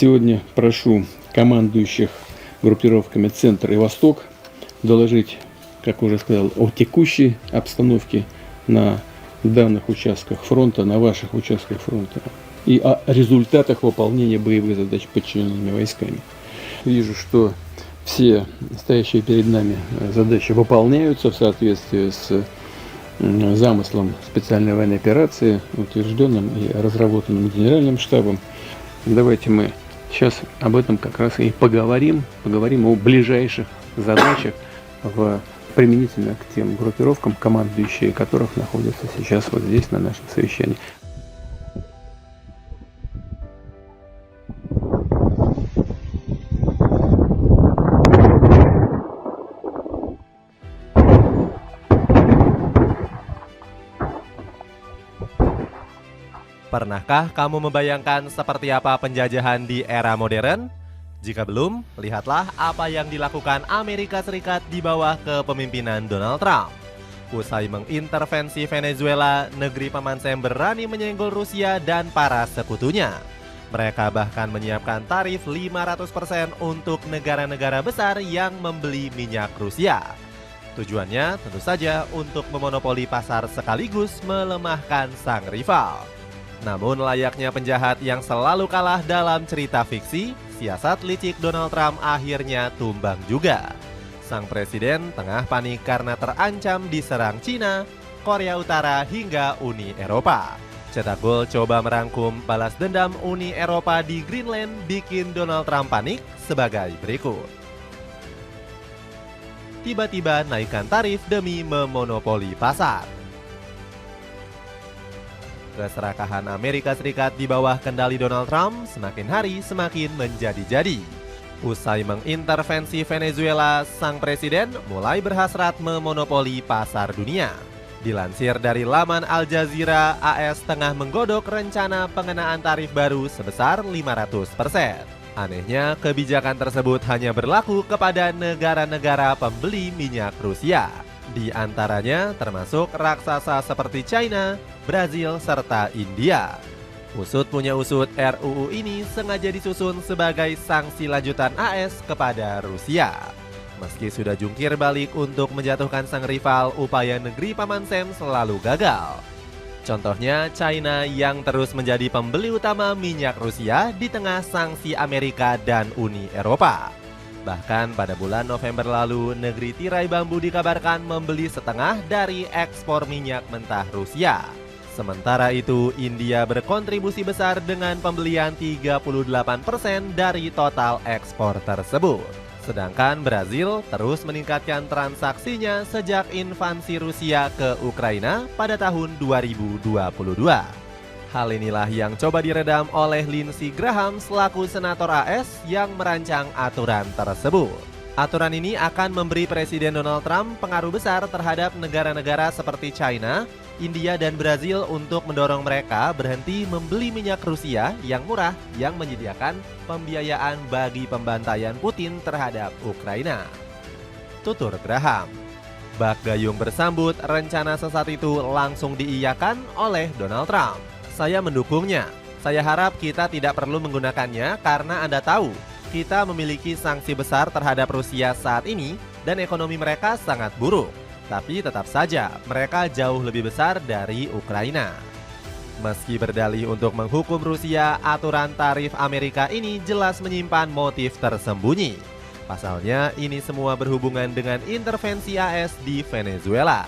Сегодня прошу командующих группировками «Центр» и «Восток» доложить, как уже сказал, о текущей обстановке на данных участках фронта, на ваших участках фронта и о результатах выполнения боевых задач подчиненными войсками. Вижу, что все стоящие перед нами задачи выполняются в соответствии с замыслом специальной военной операции, утвержденным и разработанным Генеральным штабом. Давайте мы сейчас об этом как раз и поговорим о ближайших задачах применительно к тем группировкам, командующие которых находятся сейчас вот здесь на нашем совещании. Pernahkah kamu membayangkan seperti apa penjajahan di era modern? Jika belum, lihatlah apa yang dilakukan Amerika Serikat di bawah kepemimpinan Donald Trump. Usai mengintervensi Venezuela, negeri paman Sam berani menyenggol Rusia dan para sekutunya. Mereka bahkan menyiapkan tarif 500% untuk negara-negara besar yang membeli minyak Rusia. Tujuannya tentu saja untuk memonopoli pasar sekaligus melemahkan sang rival. Namun layaknya penjahat yang selalu kalah dalam cerita fiksi, siasat licik Donald Trump akhirnya tumbang juga. Sang presiden tengah panik karena terancam diserang Cina, Korea Utara hingga Uni Eropa. Cetak gol coba merangkum balas dendam Uni Eropa di Greenland bikin Donald Trump panik sebagai berikut. Tiba-tiba naikkan tarif demi memonopoli pasar. Keserakahan Amerika Serikat di bawah kendali Donald Trump semakin hari semakin menjadi-jadi. Usai mengintervensi Venezuela, sang presiden mulai berhasrat memonopoli pasar dunia. Dilansir dari laman Al Jazeera, AS tengah menggodok rencana pengenaan tarif baru sebesar 500%. Anehnya, kebijakan tersebut hanya berlaku kepada negara-negara pembeli minyak Rusia. Di antaranya termasuk raksasa seperti China, Brazil, serta India. Usut punya usut, RUU ini sengaja disusun sebagai sanksi lanjutan AS kepada Rusia. Meski sudah jungkir balik untuk menjatuhkan sang rival, upaya negeri paman Sam selalu gagal. Contohnya China yang terus menjadi pembeli utama minyak Rusia di tengah sanksi Amerika dan Uni Eropa. Bahkan pada bulan November lalu, negeri tirai bambu dikabarkan membeli setengah dari ekspor minyak mentah Rusia. Sementara itu, India berkontribusi besar dengan pembelian 38% dari total ekspor tersebut. Sedangkan Brazil terus meningkatkan transaksinya sejak invasi Rusia ke Ukraina pada tahun 2022. Hal inilah yang coba diredam oleh Lindsey Graham selaku senator AS yang merancang aturan tersebut. Aturan ini akan memberi Presiden Donald Trump pengaruh besar terhadap negara-negara seperti China, India, dan Brazil untuk mendorong mereka berhenti membeli minyak Rusia yang murah yang menyediakan pembiayaan bagi pembantaian Putin terhadap Ukraina. Tutur Graham. Bak gayung bersambut, rencana sesat itu langsung diiyakan oleh Donald Trump. Saya mendukungnya. Saya harap kita tidak perlu menggunakannya karena Anda tahu, kita memiliki sanksi besar terhadap Rusia saat ini dan ekonomi mereka sangat buruk. Tapi tetap saja, mereka jauh lebih besar dari Ukraina. Meski berdalih untuk menghukum Rusia, aturan tarif Amerika ini jelas menyimpan motif tersembunyi. Pasalnya, ini semua berhubungan dengan intervensi AS di Venezuela.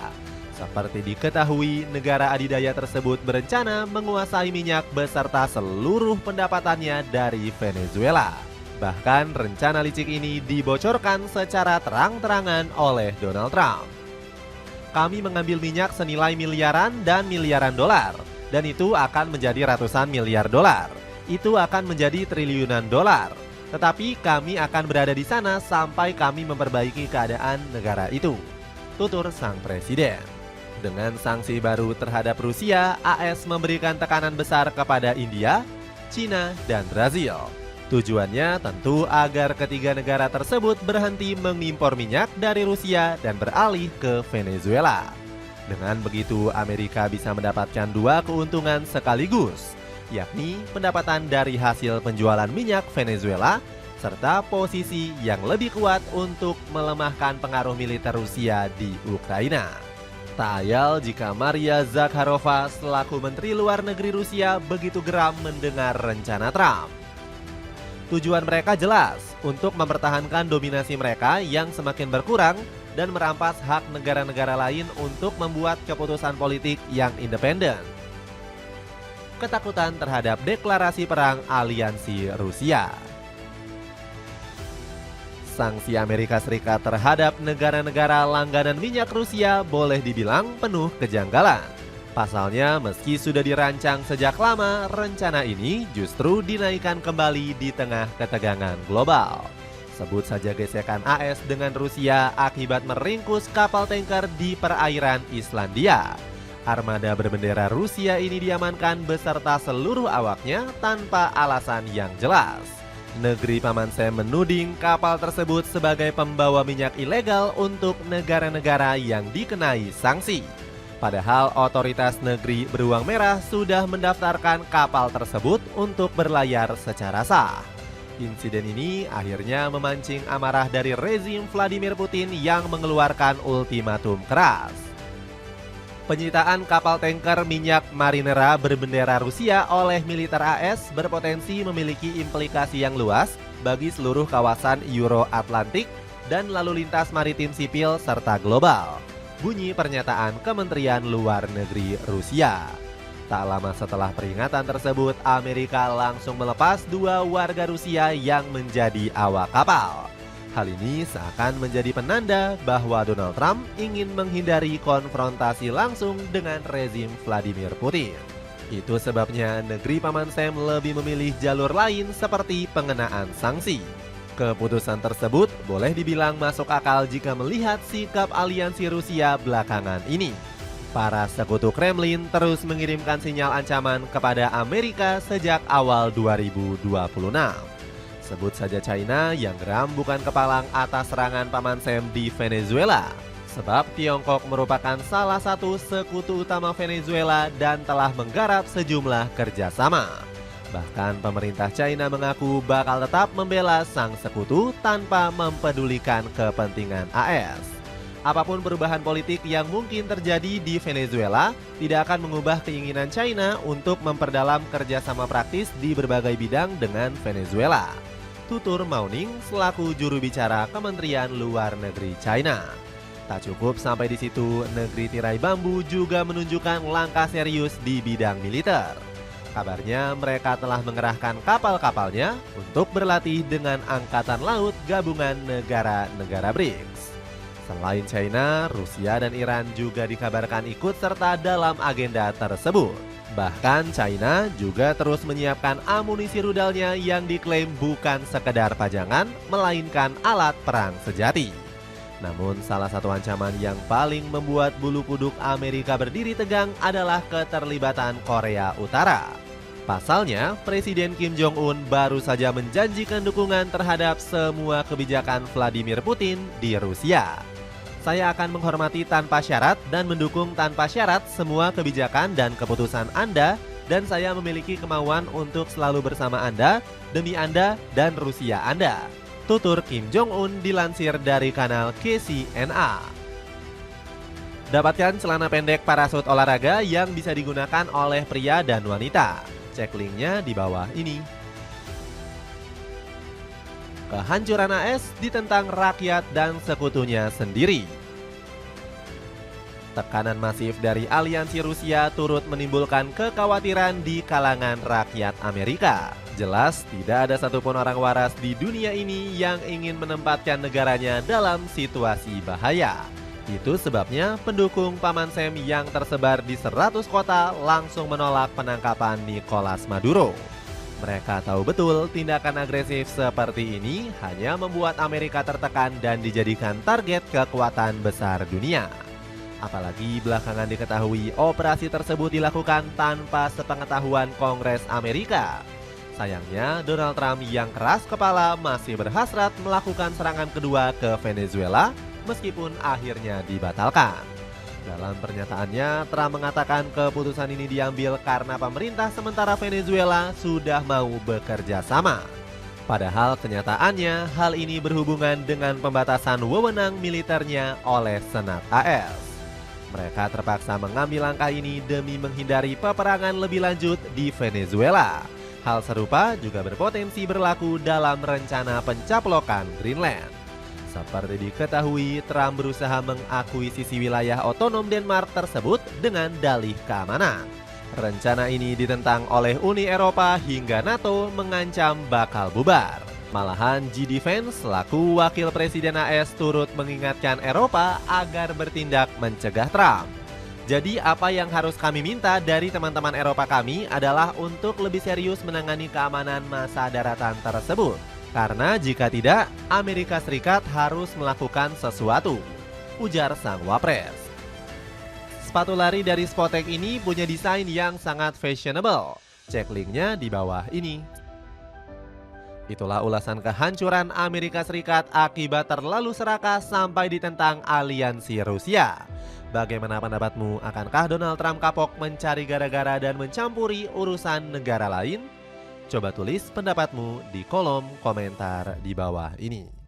Seperti diketahui, negara adidaya tersebut berencana menguasai minyak beserta seluruh pendapatannya dari Venezuela. Bahkan rencana licik ini dibocorkan secara terang-terangan oleh Donald Trump. Kami mengambil minyak senilai miliaran dan miliaran dolar, dan itu akan menjadi ratusan miliar dolar. Itu akan menjadi triliunan dolar. Tetapi kami akan berada di sana sampai kami memperbaiki keadaan negara itu. Tutur sang presiden. Dengan sanksi baru terhadap Rusia, AS memberikan tekanan besar kepada India, China, dan Brazil. Tujuannya tentu agar ketiga negara tersebut berhenti mengimpor minyak dari Rusia dan beralih ke Venezuela. Dengan begitu, Amerika bisa mendapatkan dua keuntungan sekaligus. yakni pendapatan dari hasil penjualan minyak Venezuela, serta posisi yang lebih kuat untuk melemahkan pengaruh militer Rusia di Ukraina. Tak ayal jika Maria Zakharova selaku Menteri Luar Negeri Rusia begitu geram mendengar rencana Trump. Tujuan mereka jelas, untuk mempertahankan dominasi mereka yang semakin berkurang dan merampas hak negara-negara lain untuk membuat keputusan politik yang independen. Ketakutan terhadap deklarasi perang aliansi Rusia. Sanksi Amerika Serikat terhadap negara-negara langganan minyak Rusia boleh dibilang penuh kejanggalan. Pasalnya, meski sudah dirancang sejak lama, rencana ini justru dinaikkan kembali di tengah ketegangan global. Sebut saja gesekan AS dengan Rusia akibat meringkus kapal tanker di perairan Islandia. Armada berbendera Rusia ini diamankan beserta seluruh awaknya tanpa alasan yang jelas. Negeri Paman Sam menuding kapal tersebut sebagai pembawa minyak ilegal untuk negara-negara yang dikenai sanksi. Padahal otoritas negeri beruang merah sudah mendaftarkan kapal tersebut untuk berlayar secara sah. Insiden ini akhirnya memancing amarah dari rezim Vladimir Putin yang mengeluarkan ultimatum keras. Penyitaan kapal tanker minyak Marinera berbendera Rusia oleh militer AS berpotensi memiliki implikasi yang luas bagi seluruh kawasan Euro-Atlantik dan lalu lintas maritim sipil serta global. Bunyi pernyataan Kementerian Luar Negeri Rusia. Tak lama setelah peringatan tersebut, Amerika langsung melepas 2 warga Rusia yang menjadi awak kapal. Hal ini seakan menjadi penanda bahwa Donald Trump ingin menghindari konfrontasi langsung dengan rezim Vladimir Putin. Itu sebabnya negeri Paman Sam lebih memilih jalur lain seperti pengenaan sanksi. Keputusan tersebut boleh dibilang masuk akal jika melihat sikap aliansi Rusia belakangan ini. Para sekutu Kremlin terus mengirimkan sinyal ancaman kepada Amerika sejak awal 2026. Sebut saja China yang geram bukan kepalang atas serangan Paman Sam di Venezuela. Sebab Tiongkok merupakan salah satu sekutu utama Venezuela dan telah menggarap sejumlah kerjasama. Bahkan pemerintah China mengaku bakal tetap membela sang sekutu tanpa mempedulikan kepentingan AS. Apapun perubahan politik yang mungkin terjadi di Venezuela tidak akan mengubah keinginan China untuk memperdalam kerjasama praktis di berbagai bidang dengan Venezuela. Tutur Mauning selaku juru bicara Kementerian Luar Negeri China. Tak cukup sampai di situ, negeri tirai bambu juga menunjukkan langkah serius di bidang militer. Kabarnya mereka telah mengerahkan kapal-kapalnya untuk berlatih dengan Angkatan Laut Gabungan Negara-Negara BRICS. Selain China, Rusia dan Iran juga dikabarkan ikut serta dalam agenda tersebut. Bahkan China juga terus menyiapkan amunisi rudalnya yang diklaim bukan sekedar pajangan, melainkan alat perang sejati. Namun salah satu ancaman yang paling membuat bulu kuduk Amerika berdiri tegang adalah keterlibatan Korea Utara. Pasalnya, Presiden Kim Jong-un baru saja menjanjikan dukungan terhadap semua kebijakan Vladimir Putin di Rusia. Saya akan menghormati tanpa syarat dan mendukung tanpa syarat semua kebijakan dan keputusan Anda, dan saya memiliki kemauan untuk selalu bersama Anda, demi Anda dan Rusia Anda. Tutur Kim Jong-un dilansir dari kanal KCNA. Dapatkan celana pendek parasut olahraga yang bisa digunakan oleh pria dan wanita. Cek linknya di bawah ini. Kehancuran AS ditentang rakyat dan sekutunya sendiri. Tekanan masif dari aliansi Rusia turut menimbulkan kekhawatiran di kalangan rakyat Amerika. Jelas tidak ada satupun orang waras di dunia ini yang ingin menempatkan negaranya dalam situasi bahaya. Itu sebabnya pendukung Paman Sam yang tersebar di 100 kota langsung menolak penangkapan Nicolas Maduro. Mereka tahu betul tindakan agresif seperti ini hanya membuat Amerika tertekan dan dijadikan target kekuatan besar dunia. Apalagi belakangan diketahui operasi tersebut dilakukan tanpa sepengetahuan Kongres Amerika. Sayangnya, Donald Trump yang keras kepala masih berhasrat melakukan serangan kedua ke Venezuela meskipun akhirnya dibatalkan. Dalam pernyataannya, Trump mengatakan keputusan ini diambil karena pemerintah sementara Venezuela sudah mau bekerja sama. Padahal kenyataannya, hal ini berhubungan dengan pembatasan wewenang militernya oleh Senat AS. Mereka terpaksa mengambil langkah ini demi menghindari peperangan lebih lanjut di Venezuela. Hal serupa juga berpotensi berlaku dalam rencana pencaplokan Greenland. Seperti diketahui, Trump berusaha mengakuisisi wilayah otonom Denmark tersebut dengan dalih keamanan. Rencana ini ditentang oleh Uni Eropa hingga NATO mengancam bakal bubar. Malahan GD Vance selaku wakil presiden AS turut mengingatkan Eropa agar bertindak mencegah Trump. Jadi apa yang harus kami minta dari teman-teman Eropa kami adalah untuk lebih serius menangani keamanan masa daratan tersebut. Karena jika tidak, Amerika Serikat harus melakukan sesuatu, ujar sang wapres. Sepatu lari dari Spotek ini punya desain yang sangat fashionable. Cek linknya di bawah ini. Itulah ulasan kehancuran Amerika Serikat akibat terlalu serakah sampai ditentang aliansi Rusia. Bagaimana pendapatmu? Akankah Donald Trump kapok mencari gara-gara dan mencampuri urusan negara lain? Coba tulis pendapatmu di kolom komentar di bawah ini.